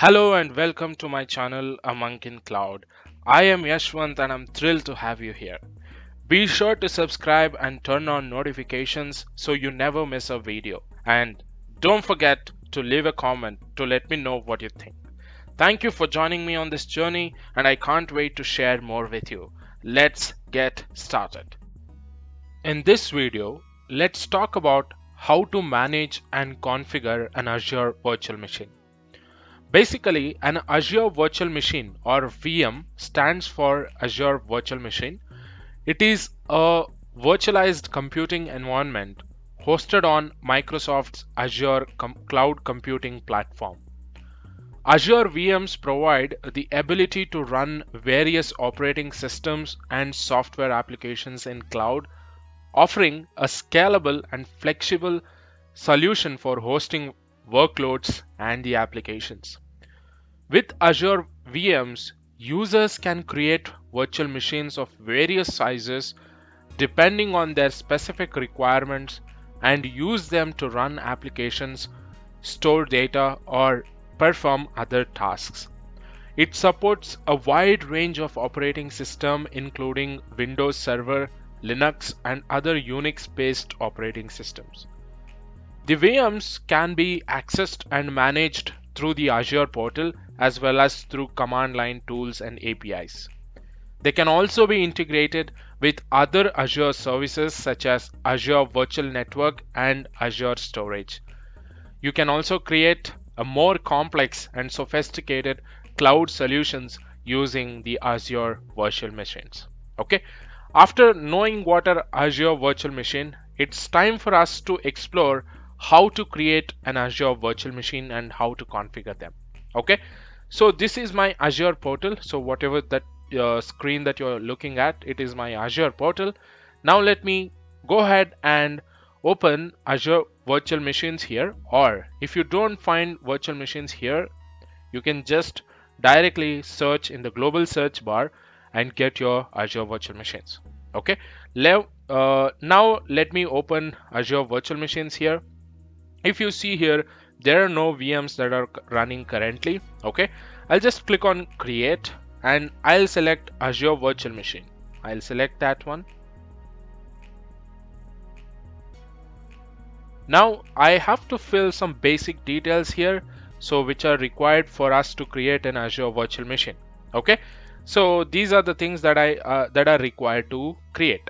Hello and welcome to my channel A Monk in Cloud. I am Yashwant and I'm thrilled to have you here. Be sure to subscribe and turn on notifications so you never miss a video. And don't forget to leave a comment to let me know what you think. Thank you for joining me on this journey and I can't wait to share more with you. Let's get started. In this video, let's talk about how to manage and configure an Azure virtual machine. Basically, an Azure Virtual Machine or VM stands for Azure Virtual Machine. It is a virtualized computing environment hosted on Microsoft's Azure Cloud Computing Platform. Azure VMs provide the ability to run various operating systems and software applications in cloud, offering a scalable and flexible solution for hosting workloads and the applications. With Azure VMs, users can create virtual machines of various sizes depending on their specific requirements and use them to run applications, store data, or perform other tasks. It supports a wide range of operating systems including Windows Server, Linux, and other Unix-based operating systems. The VMs can be accessed and managed through the Azure portal as well as through command line tools and APIs. They can also be integrated with other Azure services such as Azure Virtual Network and Azure Storage. You can also create a more complex and sophisticated cloud solutions using the Azure virtual machines. Okay, after knowing what are Azure virtual machine, it's time for us to explore how to create an Azure virtual machine and how to configure them. Okay, so this is my Azure portal. So whatever that screen that you're looking at, it is my Azure portal. Now let me go ahead and open Azure virtual machines here, or if you don't find virtual machines here, you can just directly search in the global search bar and get your Azure virtual machines. Okay, now let me open Azure virtual machines here. If you see here, there are no VMs that are running currently. Okay, I'll just click on create and I'll select Azure virtual machine. I'll select that one. Now I have to fill some basic details here, so which are required for us to create an Azure virtual machine. Okay, so these are the things that that are required to create.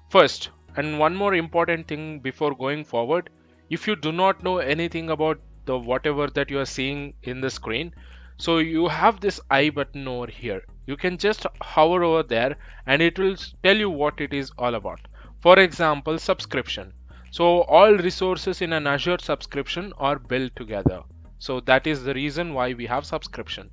First, and one more important thing before going forward, if you do not know anything about the whatever that you are seeing in the screen, so you have this I button over here. You can just hover over there and it will tell you what it is all about. For example, subscription. So all resources in an Azure subscription are built together. So that is the reason why we have subscription.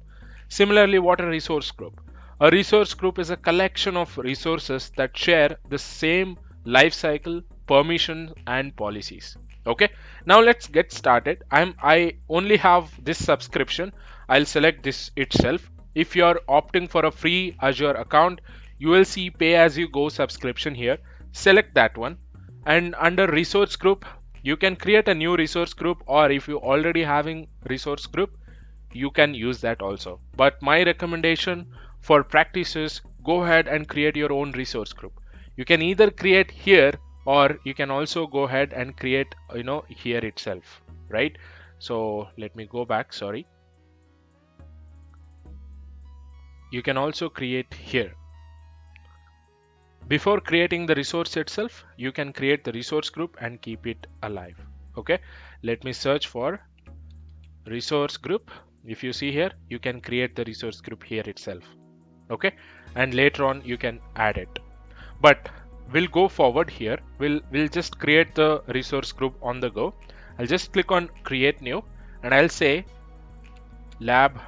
Similarly, what a resource group? A resource group is a collection of resources that share the same life cycle, permission, and policies. Okay, now let's get started. I only have this subscription. I'll select this itself. If you are opting for a free Azure account, you will see pay as you go subscription here. Select that one, and under resource group you can create a new resource group, or if you already having resource group you can use that also. But my recommendation for practice is go ahead and create your own resource group. You can either create here or you can also go ahead and create here itself, right? So let me go back, sorry. You can also create here. Before creating the resource itself, you can create the resource group and keep it alive. Okay, let me search for resource group. If you see here, you can create the resource group here itself. Okay, and later on you can add it. But we'll go forward here. We'll just create the resource group on the go. I'll just click on create new and I'll say lab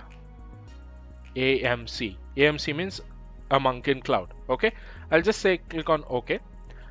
AMC. AMC means a Monk in Cloud. Okay, I'll just say click on OK,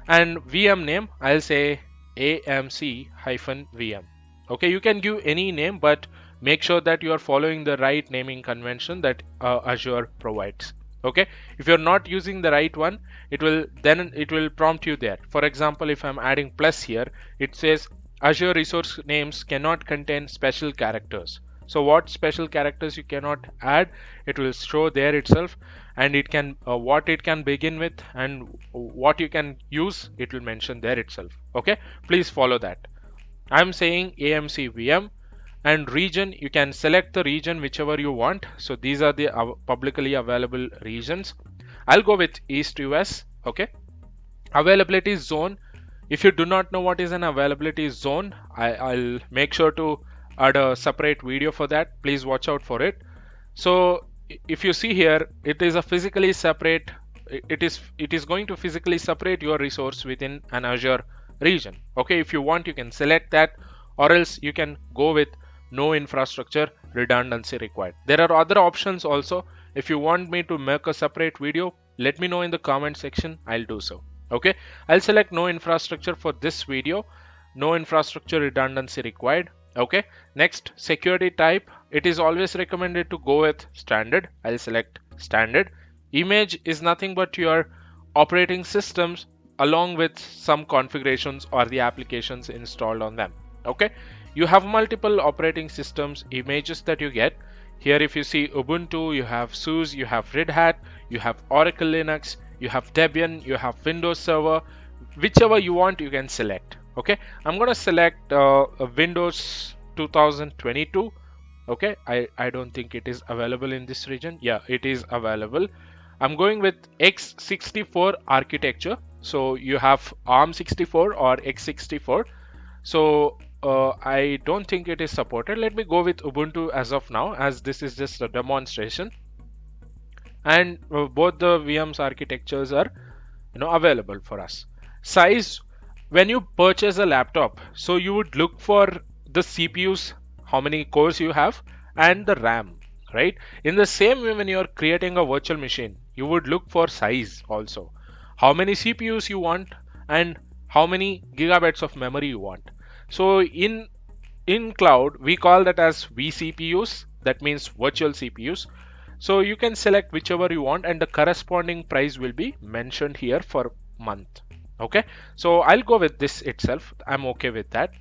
and VM name I'll say AMC-VM. Okay, you can give any name, but make sure that you are following the right naming convention that Azure provides. Okay, if you're not using the right one, it will prompt you there. For example, if I'm adding plus here, it says Azure resource names cannot contain special characters. So what special characters you cannot add, it will show there itself, and it can what it can begin with and what you can use, it will mention there itself. Okay, please follow that. I'm saying AMC VM, and region, you can select the region whichever you want. So these are the publicly available regions. I'll go with East US. Okay, availability zone, if you do not know what is an availability zone, I'll make sure to add a separate video for that. Please watch out for it. So if you see here, it is a physically separate, it is going to physically separate your resource within an Azure region. Okay, if you want, you can select that, or else you can go with no infrastructure redundancy required. There are other options also. If you want me to make a separate video, let me know in the comment section, I'll do so. Okay, I'll select no infrastructure for this video, no infrastructure redundancy required. Okay, next, security type, it is always recommended to go with standard. I'll select standard. Image is nothing but your operating systems along with some configurations or the applications installed on them. Okay, you have multiple operating systems images that you get here. If you see Ubuntu, you have SUSE, you have Red Hat, you have Oracle Linux, you have Debian, you have Windows Server. Whichever you want, you can select. Okay, I'm going to select Windows 2022. Okay, I don't think it is available in this region. Yeah, it is available. I'm going with x64 architecture. So you have ARM64 or x64. So I don't think it is supported. Let me go with Ubuntu as of now, as this is just a demonstration. And both the VMs architectures are available for us. Size, when you purchase a laptop, so you would look for the CPUs, how many cores you have, and the RAM, right? In the same way, when you're creating a virtual machine, you would look for size also, how many CPUs you want and how many gigabytes of memory you want. So in cloud, we call that as vCPUs, that means virtual CPUs. So you can select whichever you want, and the corresponding price will be mentioned here for month. Okay, so I'll go with this itself. I'm okay with that.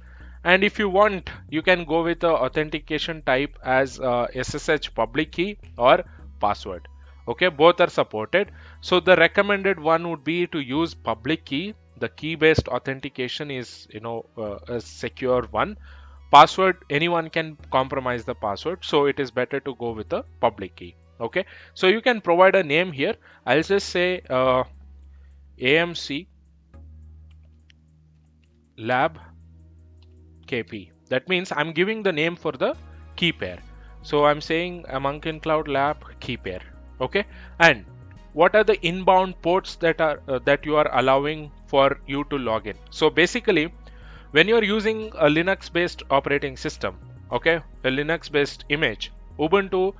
And if you want, you can go with the authentication type as SSH public key or password. Okay, both are supported. So the recommended one would be to use public key. The key based authentication is a secure one. Password, anyone can compromise the password, so it is better to go with a public key. Okay, so you can provide a name here. I'll just say AMC Lab KP. That means I'm giving the name for the key pair. So I'm saying Amankin Cloud Lab key pair. Okay, and what are the inbound ports that are that you are allowing for you to log in? So basically, when you're using a Linux based operating system, okay, a Linux based image, Ubuntu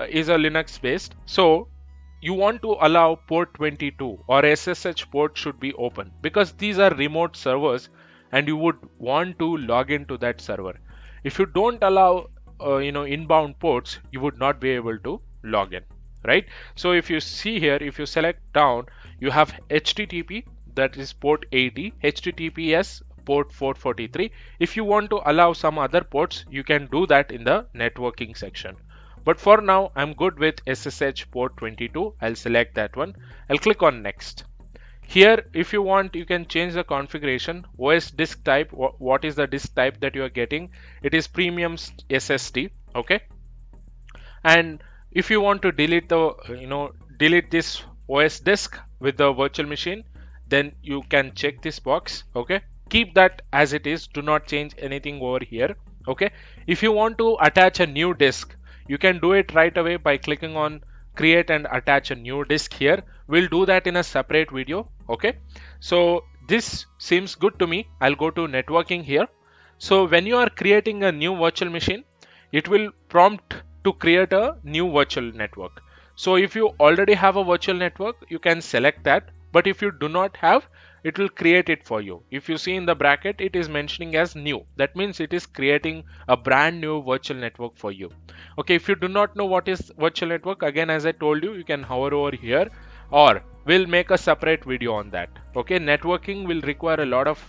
is a Linux based, so you want to allow port 22 or SSH port should be open, because these are remote servers and you would want to log into that server. If you don't allow inbound ports, you would not be able to log in, right? So if you see here, if you select down, you have HTTP, that is port 80, HTTPS port 443. If you want to allow some other ports, you can do that in the networking section. But for now, I'm good with SSH port 22. I'll select that one. I'll click on next. Here, if you want, you can change the configuration. OS disk type, what is the disk type that you are getting? It is premium SSD. Okay. And if you want to delete the, delete this OS disk with the virtual machine, then you can check this box. Okay. Keep that as it is. Do not change anything over here. Okay. If you want to attach a new disk, you can do it right away by clicking on create and attach a new disk here. We'll do that in a separate video. Okay, so this seems good to me. I'll go to networking here. So when you are creating a new virtual machine, it will prompt to create a new virtual network. So if you already have a virtual network, you can select that. But if you do not have, it will create it for you. If you see in the bracket, it is mentioning as new. That means it is creating a brand new virtual network for you. Okay, if you do not know what is virtual network, again, as I told you, you can hover over here, or we'll make a separate video on that. Okay, networking will require a lot of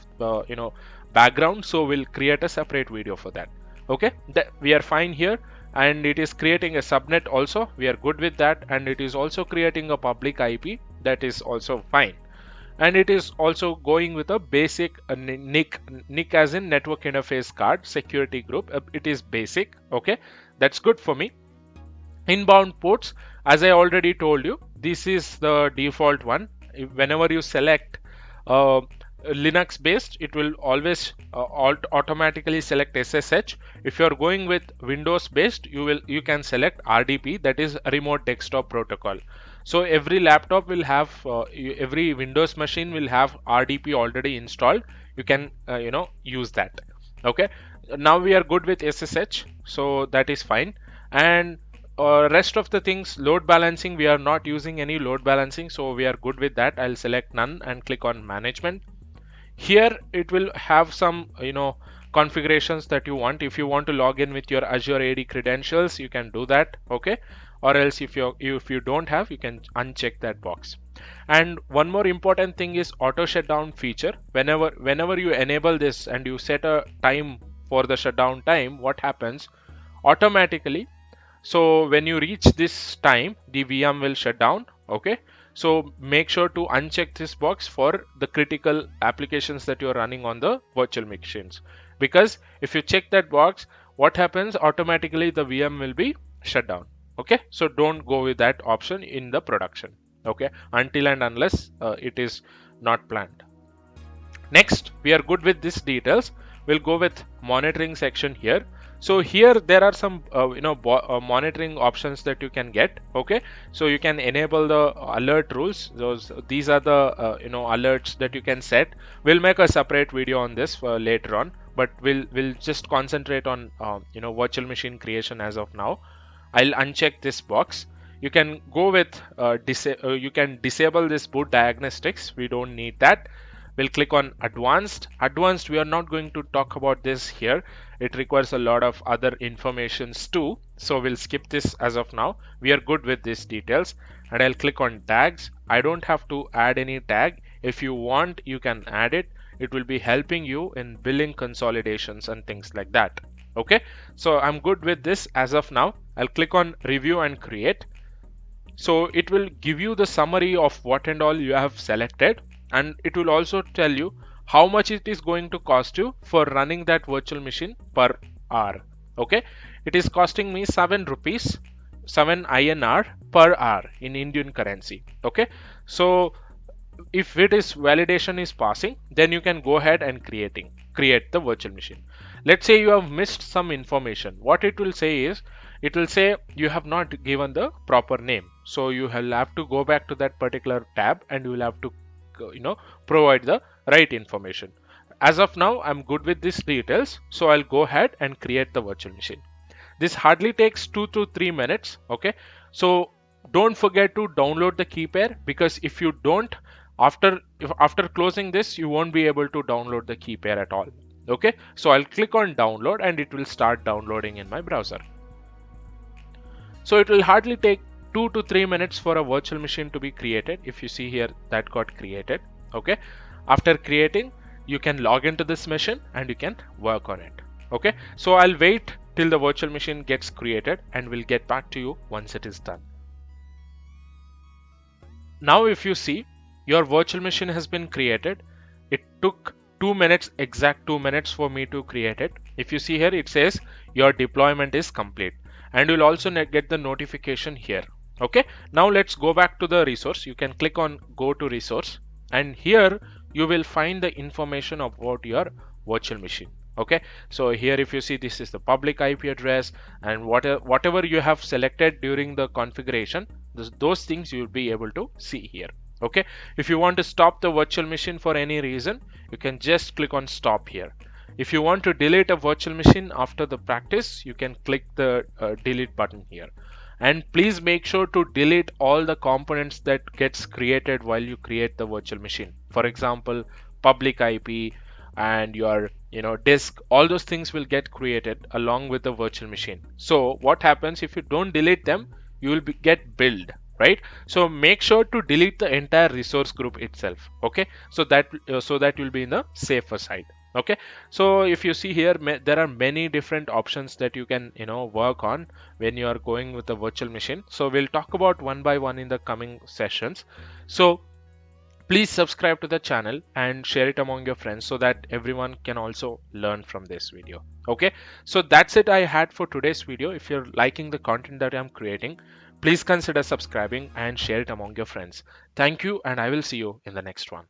background, so we'll create a separate video for that. Okay, that we are fine here. And it is creating a subnet also, we are good with that. And it is also creating a public IP, that is also fine. And it is also going with a basic NIC as in network interface card security group. It is basic. Okay, that's good for me. Inbound ports, as I already told you, this is the default one. Whenever you select uh, Linux based, it will always automatically select SSH. If you are going with Windows based, you can select RDP, that is remote desktop protocol. So every laptop will have every Windows machine will have RDP already installed. You can use that. Okay, now we are good with SSH, so that is fine. And rest of the things, load balancing, we are not using any load balancing, so we are good with that. I'll select none and click on management. Here it will have some configurations that you want. If you want to log in with your Azure AD credentials, you can do that. Okay, or else if you don't have, you can uncheck that box. And one more important thing is auto shutdown feature. Whenever you enable this and you set a time for the shutdown time, what happens automatically, so when you reach this time, the VM will shut down. Okay, so make sure to uncheck this box for the critical applications that you're running on the virtual machines, because if you check that box, what happens automatically, the VM will be shut down. Okay, so don't go with that option in the production. Okay, until and unless it is not planned. Next, we are good with these details. We'll go with monitoring section here. So here there are some monitoring options that you can get. Okay, so you can enable the alert rules. These are the alerts that you can set. We'll make a separate video on this later on, but we'll just concentrate on virtual machine creation as of now. I'll uncheck this box. You can go with you can disable this boot diagnostics. We don't need that. We'll click on advanced. Advanced, we are not going to talk about this here. It requires a lot of other informations too. So we'll skip this as of now. We are good with these details. And I'll click on tags. I don't have to add any tag. If you want, you can add it. It will be helping you in billing consolidations and things like that. Okay, so I'm good with this as of now. I'll click on review and create. So it will give you the summary of what and all you have selected, and it will also tell you how much it is going to cost you for running that virtual machine per hour. Okay, it is costing me 7 rupees, 7 INR per hour in Indian currency. Okay, so if it is validation is passing, then you can go ahead and create the virtual machine. Let's say you have missed some information. What it will say is, it will say you have not given the proper name, so you will have to go back to that particular tab and you will have to provide the right information. As of now, I'm good with these details, so I'll go ahead and create the virtual machine. This hardly takes 2 to 3 minutes. Okay, so don't forget to download the key pair, because if you don't, after closing this, you won't be able to download the key pair at all. Okay, so I'll click on download and it will start downloading in my browser. So it will hardly take 2 to 3 minutes for a virtual machine to be created. If you see here, that got created. Okay, after creating, you can log into this machine and you can work on it. Okay, so I'll wait till the virtual machine gets created and we'll get back to you once it is done. Now if you see, your virtual machine has been created. It took 2 minutes, exact 2 minutes for me to create it. If you see here, it says your deployment is complete, and you'll also get the notification here. Okay, now let's go back to the resource. You can click on go to resource, and here you will find the information about your virtual machine. Okay, so here if you see, this is the public IP address, and whatever you have selected during the configuration, those things you'll be able to see here. Okay, if you want to stop the virtual machine for any reason, you can just click on stop here. If you want to delete a virtual machine after the practice, you can click the delete button here. And please make sure to delete all the components that gets created while you create the virtual machine. For example, public IP and your disk, all those things will get created along with the virtual machine. So what happens if you don't delete them, you will get billed, right? So make sure to delete the entire resource group itself. Okay, so that you'll be in the safer side. Okay, so if you see here, there are many different options that you can work on when you are going with a virtual machine. So we'll talk about one by one in the coming sessions. So please subscribe to the channel and share it among your friends so that everyone can also learn from this video. Okay, so that's it I had for today's video. If you're liking the content that I'm creating, please consider subscribing and share it among your friends. Thank you, and I will see you in the next one.